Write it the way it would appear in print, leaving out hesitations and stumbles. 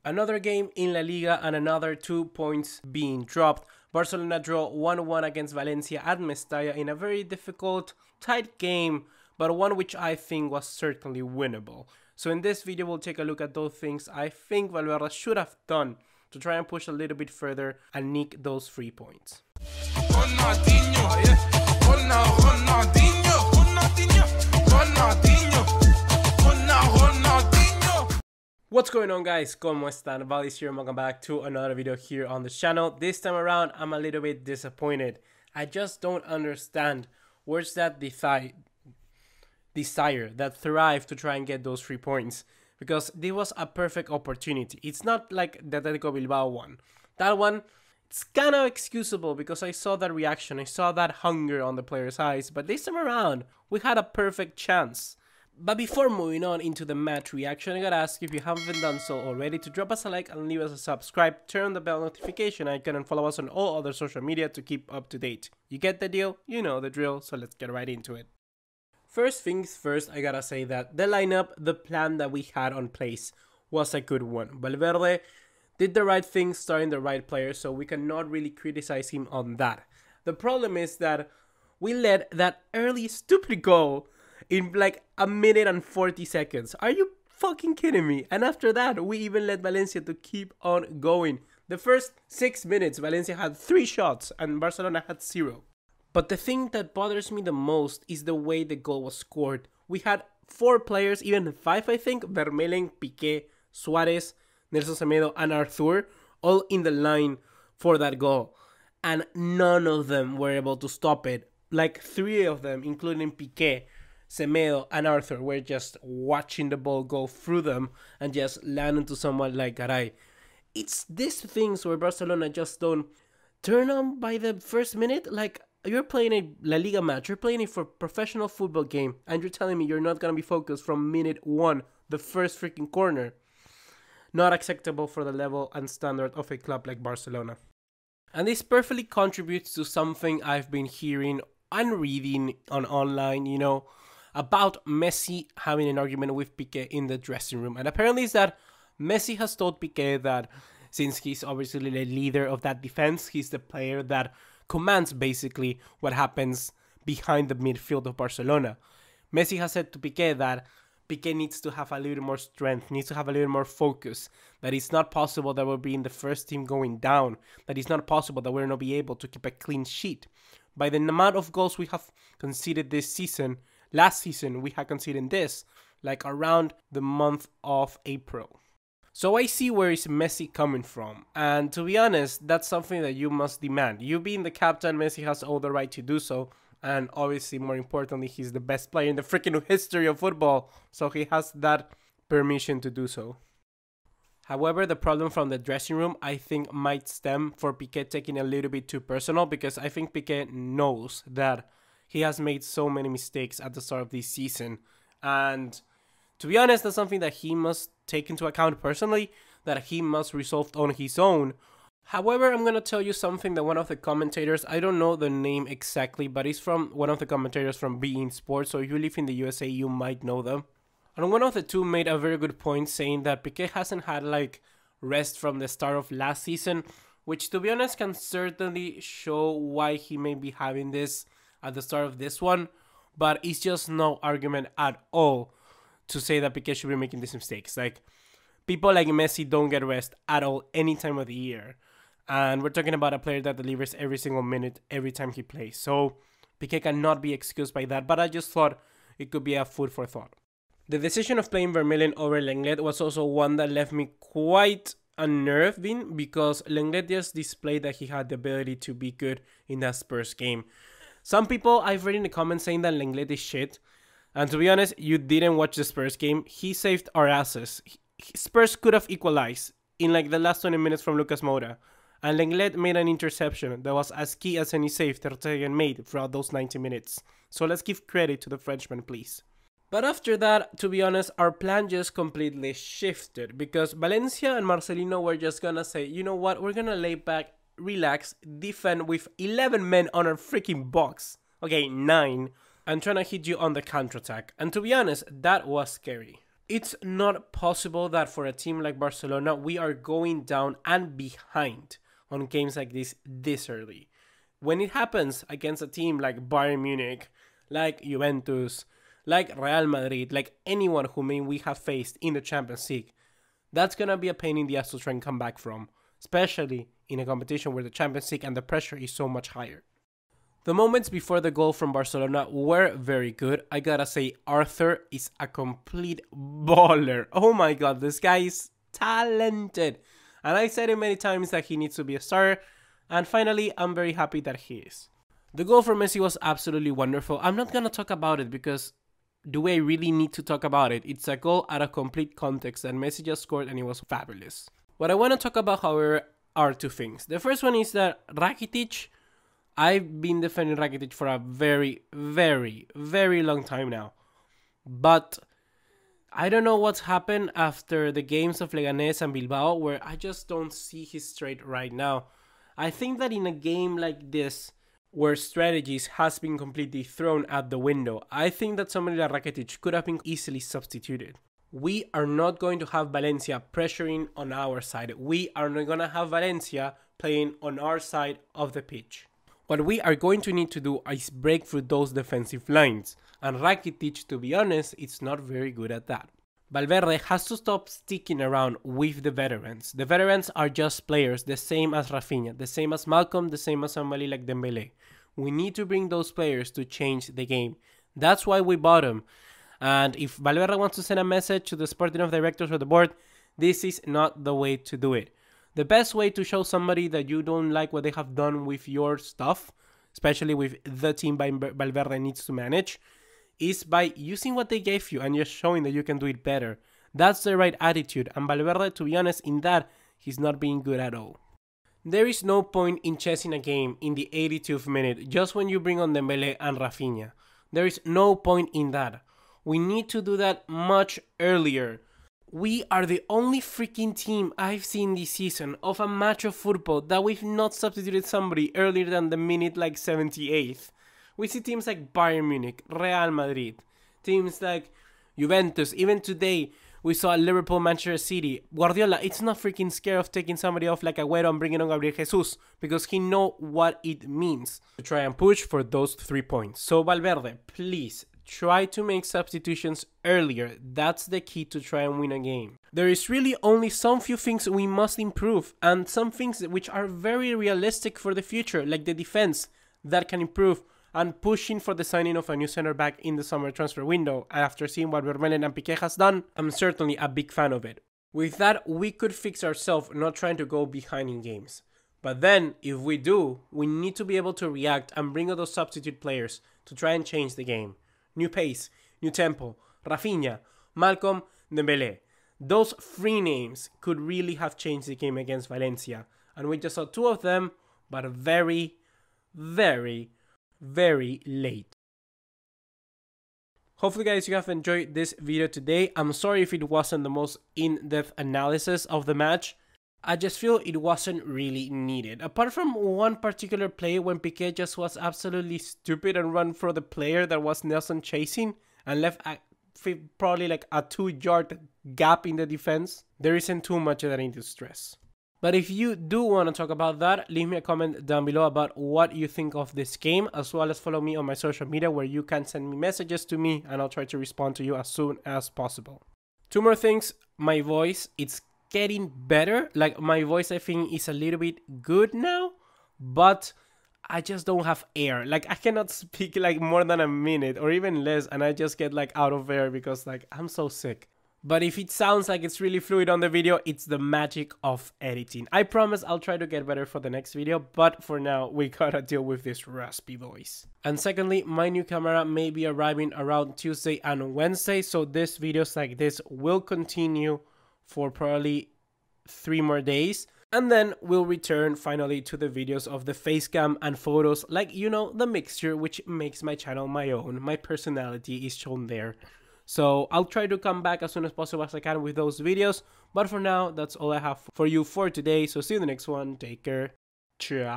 Another game in La Liga and another 2 points being dropped. Barcelona draw 1-1 against Valencia at Mestalla in a very difficult, tight game, but one which I think was certainly winnable. So in this video, we'll take a look at those things I think Valverde should have done to try and push a little bit further and nick those 3 points. What's going on, guys? ¿Cómo están? BugaLuis here and welcome back to another video here on the channel. This time around, I'm a little bit disappointed. I just don't understand where's that desire, that thrive to try and get those 3 points. Because this was a perfect opportunity. It's not like the Atletico Bilbao one. That one, it's kind of excusable because I saw that reaction. I saw that hunger on the players' eyes. But this time around, we had a perfect chance. But before moving on into the match reaction, I gotta ask you, if you haven't done so already, to drop us a like and leave us a subscribe, turn on the bell notification icon, and follow us on all other social media to keep up to date. You get the deal? You know the drill, so let's get right into it. First things first, I gotta say that the lineup, the plan that we had on place, was a good one. Valverde did the right thing, starting the right players, so we cannot really criticize him on that. The problem is that we let that early stupid goal in like a minute and 40 seconds. Are you fucking kidding me? And after that, we even let Valencia to keep on going. The first 6 minutes, Valencia had 3 shots and Barcelona had 0. But the thing that bothers me the most is the way the goal was scored. We had 4 players, even 5 I think, Vermelen, Piqué, Suarez, Nelson Semedo and Arthur, all in the line for that goal. And none of them were able to stop it. Like 3 of them, including Piqué, Semedo and Arthur, were just watching the ball go through them and just land into someone like Garay. It's these things where Barcelona just don't turn on by the first minute. Like, you're playing a La Liga match, you're playing it for a professional football game, and you're telling me you're not going to be focused from minute 1, the first freaking corner. Not acceptable for the level and standard of a club like Barcelona. And this perfectly contributes to something I've been hearing and reading on online, you know, about Messi having an argument with Piqué in the dressing room. And apparently it's that Messi has told Piqué that since he's obviously the leader of that defense, he's the player that commands basically what happens behind the midfield of Barcelona. Messi has said to Piqué that Piqué needs to have a little more strength, needs to have a little more focus, that it's not possible that we'll be in the first team going down, that it's not possible that we'll not be able to keep a clean sheet. By the amount of goals we have conceded this season, last season we had conceded this, like around the month of April. So I see where is Messi coming from, and to be honest, that's something that you must demand. You being the captain, Messi has all the right to do so, and obviously more importantly, he's the best player in the freaking history of football, so he has that permission to do so. However, the problem from the dressing room, I think, might stem for Piqué taking a little bit too personal, because I think Piqué knows that he has made so many mistakes at the start of this season, and to be honest, that's something that he must take into account personally, that he must resolve on his own. However, I'm going to tell you something that one of the commentators, I don't know the name exactly, but it's from one of the commentators from beIN Sports, so if you live in the USA, you might know them. And one of the two made a very good point, saying that Piqué hasn't had like rest from the start of last season, which to be honest can certainly show why he may be having this at the start of this one, but it's just no argument at all to say that Piqué should be making these mistakes. Like, people like Messi don't get rest at all any time of the year. And we're talking about a player that delivers every single minute, every time he plays. So Piqué cannot be excused by that, but I just thought it could be a food for thought. The decision of playing Vermelen over Lenglet was also one that left me quite unnerved, because Lenglet just displayed that he had the ability to be good in that Spurs game. Some people I've read in the comments saying that Lenglet is shit. And to be honest, you didn't watch the Spurs game. He saved our asses. Spurs could have equalized in like the last 20 minutes from Lucas Moura. And Lenglet made an interception that was as key as any save Ter Stegen made throughout those 90 minutes. So let's give credit to the Frenchman, please. But after that, to be honest, our plan just completely shifted, because Valencia and Marcelino were just gonna say, you know what, we're gonna lay back, relax, defend with 11 men on our freaking box. Okay, 9. And trying to hit you on the counterattack. And to be honest, that was scary. It's not possible that for a team like Barcelona, we are going down and behind on games like this early. When it happens against a team like Bayern Munich, like Juventus, like Real Madrid, like anyone who we have faced in the Champions League, that's going to be a pain in the ass to try and come back from, especially in a competition where the Champions League and the pressure is so much higher. The moments before the goal from Barcelona were very good. I gotta say, Arthur is a complete baller. Oh my god, this guy is talented. And I said it many times that he needs to be a star. And finally, I'm very happy that he is. The goal from Messi was absolutely wonderful. I'm not gonna talk about it because do I really need to talk about it? It's a goal out of complete context that Messi just scored and it was fabulous. What I want to talk about, however, are two things. The first one is that Rakitic, I've been defending Rakitic for a very, very, very long time now. But I don't know what's happened after the games of Leganés and Bilbao where I just don't see his straight right now. I think that in a game like this, where strategies has been completely thrown out the window, I think that somebody like Rakitic could have been easily substituted. We are not going to have Valencia pressuring on our side. We are not going to have Valencia playing on our side of the pitch. What we are going to need to do is break through those defensive lines, and Rakitic, to be honest, is not very good at that. Valverde has to stop sticking around with the veterans. The veterans are just players, the same as Rafinha, the same as Malcolm, the same as somebody like Dembele. We need to bring those players to change the game. That's why we bought them. And if Valverde wants to send a message to the sporting of directors or the board, this is not the way to do it. The best way to show somebody that you don't like what they have done with your stuff, especially with the team Valverde needs to manage, is by using what they gave you and just showing that you can do it better. That's the right attitude, and Valverde, to be honest, in that, he's not being good at all. There is no point in chasing a game in the 82nd minute just when you bring on Dembele and Rafinha. There is no point in that. We need to do that much earlier. We are the only freaking team I've seen this season of a match of football that we've not substituted somebody earlier than the minute like 78th. We see teams like Bayern Munich, Real Madrid, teams like Juventus. Even today, we saw Liverpool, Manchester City. Guardiola, it's not freaking scared of taking somebody off like Agüero and bringing on Gabriel Jesus because he knows what it means to try and push for those 3 points. So Valverde, please, try to make substitutions earlier. That's the key to try and win a game. There is really only some few things we must improve, and some things which are very realistic for the future, like the defense that can improve, and pushing for the signing of a new center back in the summer transfer window. After seeing what Vermeulen and Piqué has done, I'm certainly a big fan of it. With that, we could fix ourselves not trying to go behind in games. But then, if we do, we need to be able to react and bring on those substitute players to try and change the game. New pace, new tempo, Rafinha, Malcolm, Dembele. Those 3 names could really have changed the game against Valencia. And we just saw 2 of them, but very, very, very late. Hopefully guys, you have enjoyed this video today. I'm sorry if it wasn't the most in-depth analysis of the match. I just feel it wasn't really needed. Apart from one particular play when Piqué just was absolutely stupid and run for the player that was Nelson chasing and left probably like a 2-yard gap in the defense, there isn't too much that I need to stress. But if you do want to talk about that, leave me a comment down below about what you think of this game, as well as follow me on my social media where you can send me messages to me and I'll try to respond to you as soon as possible. 2 more things. My voice, it's getting better. Like, my voice, I think, is a little bit good now, but I just don't have air. Like, I cannot speak like more than a minute or even less, and I just get like out of air because like I'm so sick. But if it sounds like it's really fluid on the video, it's the magic of editing. I promise I'll try to get better for the next video, but for now, we gotta deal with this raspy voice. And secondly, my new camera may be arriving around Tuesday and Wednesday, so this videos like this will continue for probably 3 more days. And then we'll return finally to the videos of the face cam and photos, like, you know, the mixture which makes my channel my own. My personality is shown there. So I'll try to come back as soon as possible as I can with those videos. But for now, that's all I have for you for today. So see you in the next one. Take care. Ciao.